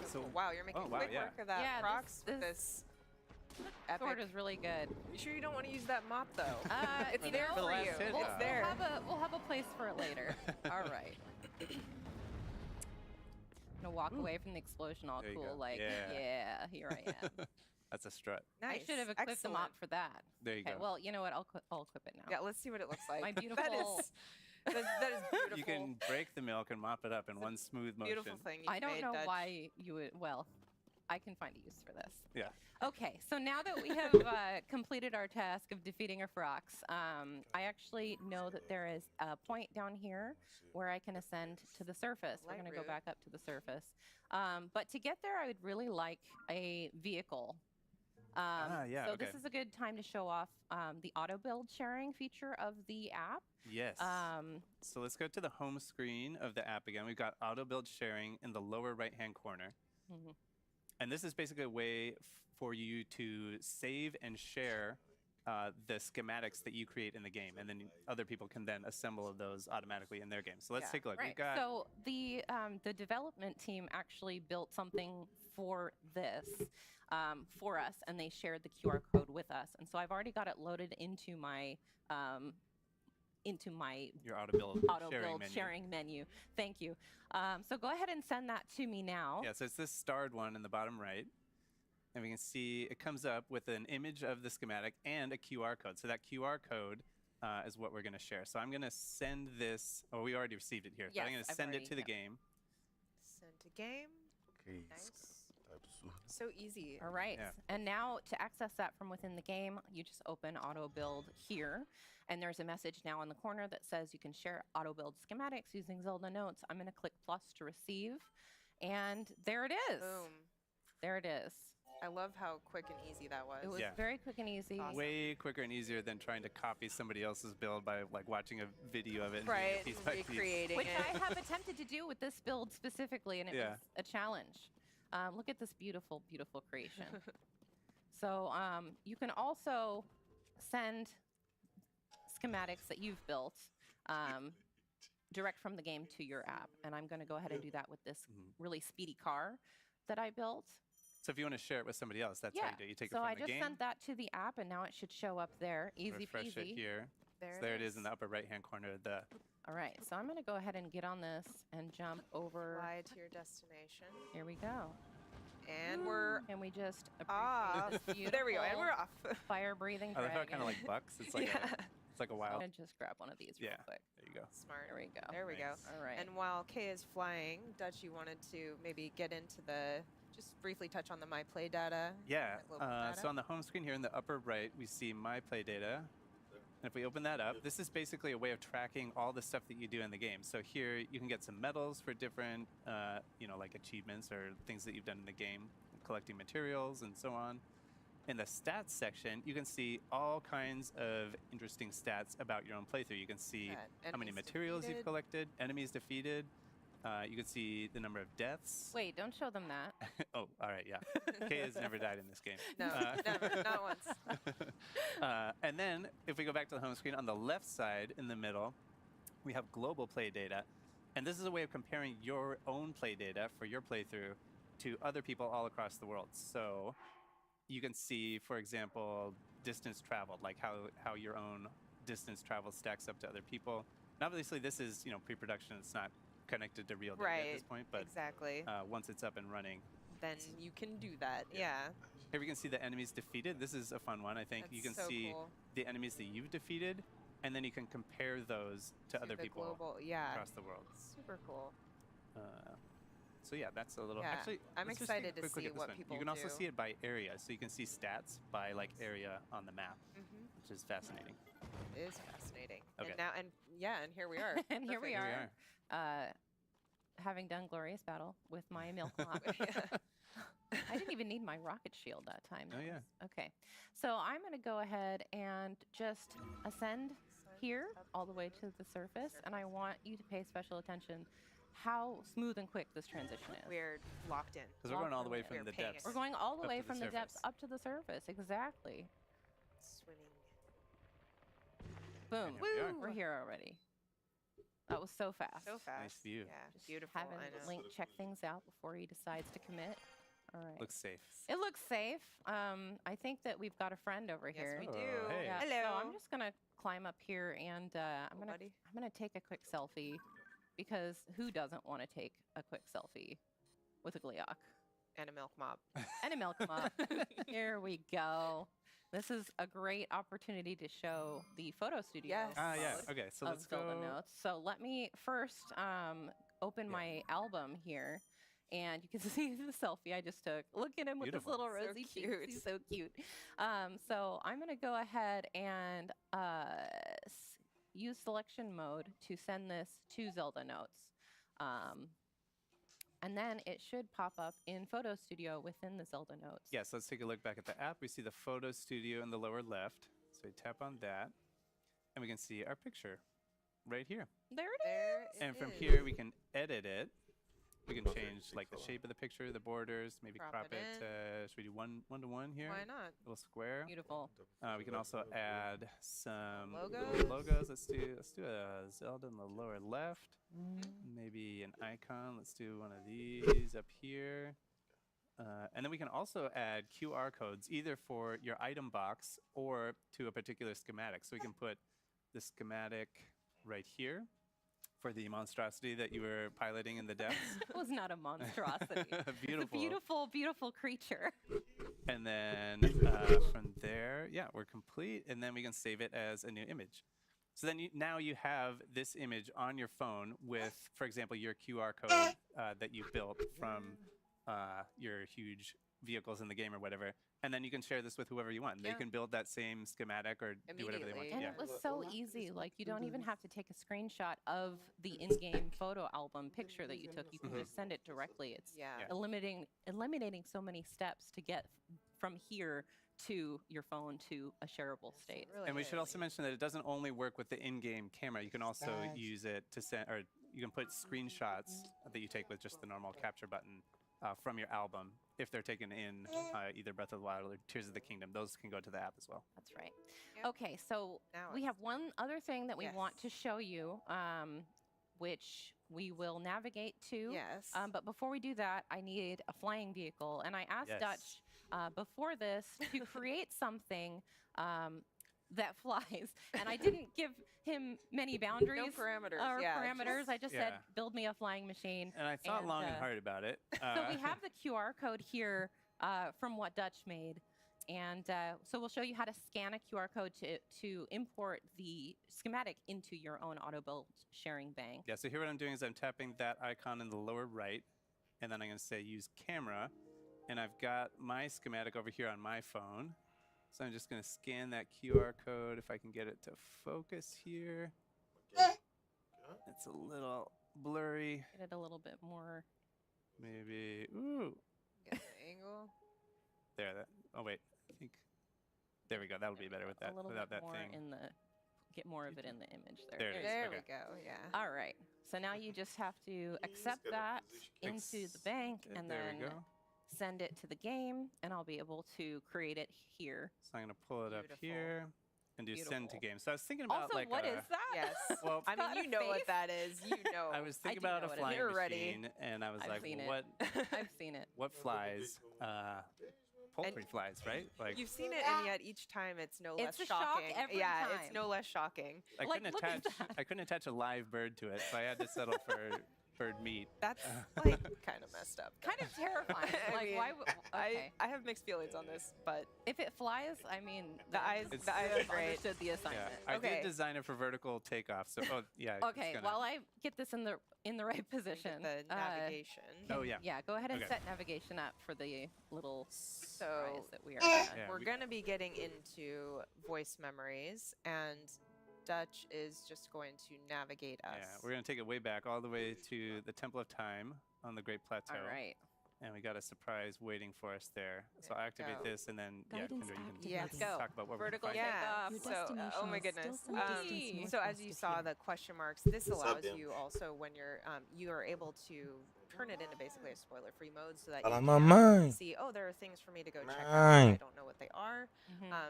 So, wow, you're making quick work of that. Yeah, Prox with this epic. sword is really good. You sure you don't want to use that mop though? It's You there know, for you. hit, We'll, It's there. we'll have a place for it later. All right. I'm gonna walk away from the explosion all There you cool, go. like, yeah, here I am. That's a strut. Nice. I should have equipped the mop for that. There you Okay, go. well, you know what? I'll equip it now. Yeah, let's see what it looks like. My beautiful. that is beautiful. You can break the milk and mop it up in one smooth motion. Beautiful thing. I don't know why you would. Well, I can find a use for this. Yeah. Okay, so now that we have completed our task of defeating a Frox, I actually know that there is a point down here where I can ascend to the surface. We're going to go back up to the surface. But to get there, I would really like a vehicle. So this is a good time to show off the auto build sharing feature of the app. Yes. So let's go to the home screen of the app again. We've got auto build sharing in the lower right-hand corner. Mm-hmm. And this is basically a way for you to save and share the schematics that you create in the game, and then other people can then assemble those automatically in their game. So let's take a look. Right. We've got So the development team actually built something for this for us, and they shared the QR code with us. And so I've already got it loaded into my your auto build sharing menu. Thank you. So go ahead and send that to me now. Yeah, so it's this starred one in the bottom right. And we can see it comes up with an image of the schematic and a QR code. So that QR code is what we're going to share. So I'm going to send this. Oh, we already received it here. So I'm going to send it to the game. Send to game. Okay. Nice. So easy. All right. Yeah. And now to access that from within the game, you just open auto build here. And there's a message now in the corner that says you can share auto build schematics using Zelda Notes. I'm going to click plus to receive. And there it is. Boom. There it is. I love how quick and easy that was. It was very quick and easy. Awesome. Way quicker and easier than trying to copy somebody else's build by like watching a video of it and right, piece by piece. recreating Which it. I have attempted to do with this build specifically, and it was a challenge. Look at this beautiful, beautiful creation. So you can also send schematics that you've built direct from the game to your app. And I'm going to go ahead and do that with this really speedy car that I built. So if you want to share it with somebody else, that's how you do it. You take it from the game. So I just sent that to the app, and now it should show up there. Easy refresh peasy. it here. There, so there it is in the upper right-hand corner of the... All right, so I'm going to go ahead and get on this and jump over. Fly to your destination. Here we go. And we're And we just off. appreciate this There we go, and we're off. fire-breathing I love how it dragon. kind of like bucks. It's like it's like a wild... And just grab one of these real quick. There you go. Smart. There we go. There we go. Nice. All right. And while Kay is flying, Dutch, you wanted to maybe get into the, just briefly touch on the My Play data. Yeah, global data. so on the home screen here in the upper right, we see My Play data. And if we open that up, this is basically a way of tracking all the stuff that you do in the game. So here you can get some medals for different, like achievements or things that you've done in the game, collecting materials and so on. In the stats section, you can see all kinds of interesting stats about your own playthrough. You can see how many materials you've collected, enemies defeated. You can see the number of deaths. Wait, don't show them that. Oh, all right, yeah. Kay has never died in this game. No, never, not once. And then if we go back to the home screen, on the left side in the middle, we have global play data. And this is a way of comparing your own play data for your playthrough to other people all across the world. So you can see, for example, distance traveled, like how your own distance travel stacks up to other people. And obviously, this is pre-production. It's not connected to real data at this point, but exactly. Once it's up and running, then you can do that. Yeah. Here we can see the enemies defeated. This is a fun one. I think you can see the enemies that you've defeated, and then you can compare those to other people across the world. Super cool. So yeah, that's a little. Yeah. Actually, I'm let's just excited take a to quick look see at this what one. people You can also do. see it by area, so you can see stats by like area on the map, which is fascinating. It is fascinating. Okay. And now, and here we are. And here we Perfect. are. Having done Glorious Battle with my milk mop. I didn't even need my rocket shield that time. Oh, yeah. Okay. So I'm going to go ahead and just ascend here all the way to the surface. And I want you to pay special attention how smooth and quick this transition is. We're locked in. Because we're going all the way from the depths. We're going all the up way to the from the depths surface. up to the surface. Exactly. Swimming. Boom. And here we are. We're here already. That was so fast. So fast. Nice view. Yeah, Just beautiful. having I know. Link check things out before he decides to commit. All right. Looks safe. It looks safe. I think that we've got a friend over Yes, here. we Oh, do. hey. Yeah, Hello. So I'm just gonna climb up here and I'm buddy. gonna take a quick selfie because who doesn't want to take a quick selfie with a Gleeok And a milk mop. and a milk mop? Here we go. This is a great opportunity to show the photo studio. Yes. Yeah. mode Okay, so of let's Zelda go. Notes. So let me first open Yeah. my album here. And you can see the selfie I just took. Look at him with his Beautiful. little So rosy cheeks. cute. He's so cute. So I'm going to go ahead and use selection mode to send this to Zelda Notes. And then it should pop up in Photo Studio within the Zelda Notes. Yes, let's take a look back at the app. We see the photo studio in the lower left. So we tap on that, and we can see our picture right here. There it There is. it And from is. here, we can edit it. We can change like the shape of the picture, the borders, maybe Crop crop it it. Should we do one to one here? Why not? Little square. Beautiful. We can also add some Logos? logos. Let's do a Zelda in the lower left. Maybe an icon. Let's do one of these up here. And then we can also add QR codes either for your item box or to a particular schematic. So we can put the schematic right here for the monstrosity that you were piloting in the depths. It was not a monstrosity. It's a Beautiful. beautiful, beautiful creature. And then from there, yeah, we're complete. And then we can save it as a new image. So then now you have this image on your phone with, for example, your QR code that you built from your huge vehicles in the game or whatever. And then you can share this with whoever you want. They Yeah. can build that same schematic or do whatever they want. Immediately. And Yeah. it was so easy. Like, you don't even have to take a screenshot of the in-game photo album picture that you took. You can just send it directly. It's Yeah. Yeah. eliminating so many steps to get from here to your phone to a shareable state. Really And we should is. also mention that it doesn't only work with the in-game camera. You can also use it to send, or you can put screenshots that you take with just the normal capture button from your album if they're taken in either Breath of the Wild or Tears of the Kingdom. Those can go to the app as well. That's right. Yep. Okay, so Now we it's have one other thing that we want Yes. to show you, which we will navigate to. Yes. But before we do that, I need a flying vehicle. And I asked Yes. Dutch before this to create something that flies. And I didn't give him many boundaries no parameters. or yeah, parameters. just- I just said, Yeah. build me a flying machine. And I thought And, long and hard about it. So we have the QR code here from what Dutch made. And so we'll show you how to scan a QR code to import the schematic into your own auto build sharing bank. Yeah, so here what I'm doing is I'm tapping that icon in the lower right, and then I'm going to say use camera, and I've got my schematic over here on my phone. So I'm just going to scan that QR code if I can get it to focus here. It's a little blurry. Get it a little bit more. Maybe, ooh, Get the angle. there. Oh wait, I think. There we go. That'll be better with that. A little Without bit that more thing. in the. Get more of it in the image there. There it is. There okay. we go. Yeah. All right. So now you just have to accept that into the bank and there then we go. send it to the game, and I'll be able to create it here. So I'm going to pull it up Beautiful. here and do send to Beautiful. game. So I was thinking about Also, like what is that? Yes. Well, I got a mean, you know what face. that is. You know. I was thinking do about know a what it flying is. You're ready. machine, and I was I've like, seen well, it. I've seen it. what flies? Poultry flies, right? Like You've seen it, and yet each time it's no less It's a shock shocking. every yeah, time. it's no less shocking. I like, couldn't look at attach. that. I couldn't attach a live bird to it, so I had to settle for bird meat. That's like kind of messed up. Kind of terrifying. I Like, mean, why? Okay. I have mixed feelings on this, but If it flies, I mean, The eyes- It's- the eyes I've are great. understood the Yeah, assignment. I Okay. did design it for vertical takeoff. So, oh yeah. it's Okay, gonna- while I get this in the right get position, the navigation. Oh yeah. yeah, go ahead and Okay. set navigation up for the little So surprise that we are gonna Yeah, we're we- going to be getting into voice memories, and Dutch is just going to navigate us. Yeah, we're gonna take it way back, all the way to the Temple of Time on the Great Plateau. All right. And we got a surprise waiting for us there. So There I we activate go. this, and then yeah, Guidance Kendra, you activated. can Yes. Let's go. talk about what Vertical we're gonna find. Yeah. Your So, destination oh my is goodness. still some distance So as northwest you of saw here. the question marks, this What's up, allows Dan? you also when you're you are able to turn it into basically a spoiler-free mode so that Fala, you mamãe. can see, oh, there are things for me to go check out. I don't know what they are.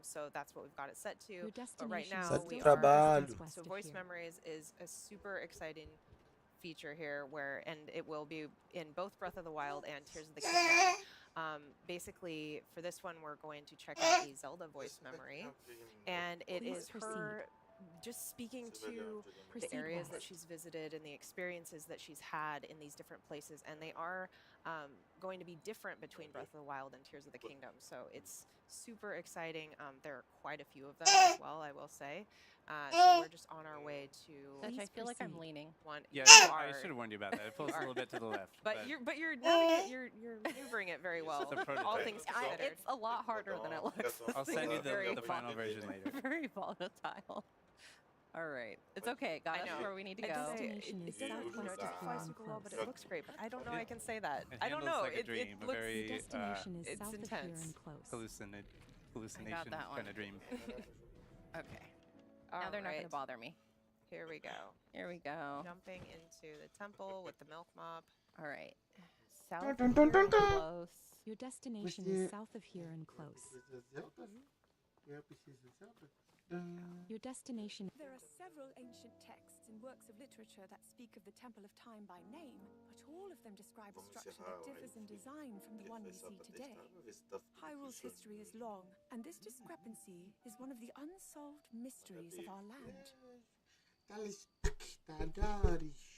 So that's what we've got it set to. But right now, Set de we trabalho. are... So voice memories is a super exciting feature here and it will be in both Breath of the Wild and Tears of the Kingdom. Basically, for this one, we're going to check out a Zelda voice memory, and it is her just speaking to the areas that she's visited and the experiences that she's had in these different places, and they are going to be different between Breath of the Wild and Tears of the Kingdom. So it's super exciting. There are quite a few of them as well, I will say. So we're just on our way to. Dutch, I feel like I'm leaning. One. Yeah, You I are, should have warned you about that. It pulls a little bit to the left. but you're maneuvering it very well. It's a prototype. All things considered. It's a lot harder than it looks. I'll send you Very the final version later. Very volatile. All right. It's okay. Got I us know. where we need to It go. doesn't, Destination it is doesn't, southwest it of doesn't fly here super and well, but close. it looks great. But I don't know I can say that. It I don't handles know. like a It dream, a looks very The destination is it's south of here intense. and close. hallucination that one. kind of dream. Okay. Now they're not going to bother me. Here we go. Here we go. Jumping into the temple with the milk mop. All right. South of here and close. Your destination is south of here and close. Your destination. There are several ancient texts and works of literature that speak of the Temple of Time by name, but all of them describe a structure that differs in design from the one we see today. Hyrule's history is long, and this discrepancy is one of the unsolved mysteries of our land. Telespectadores.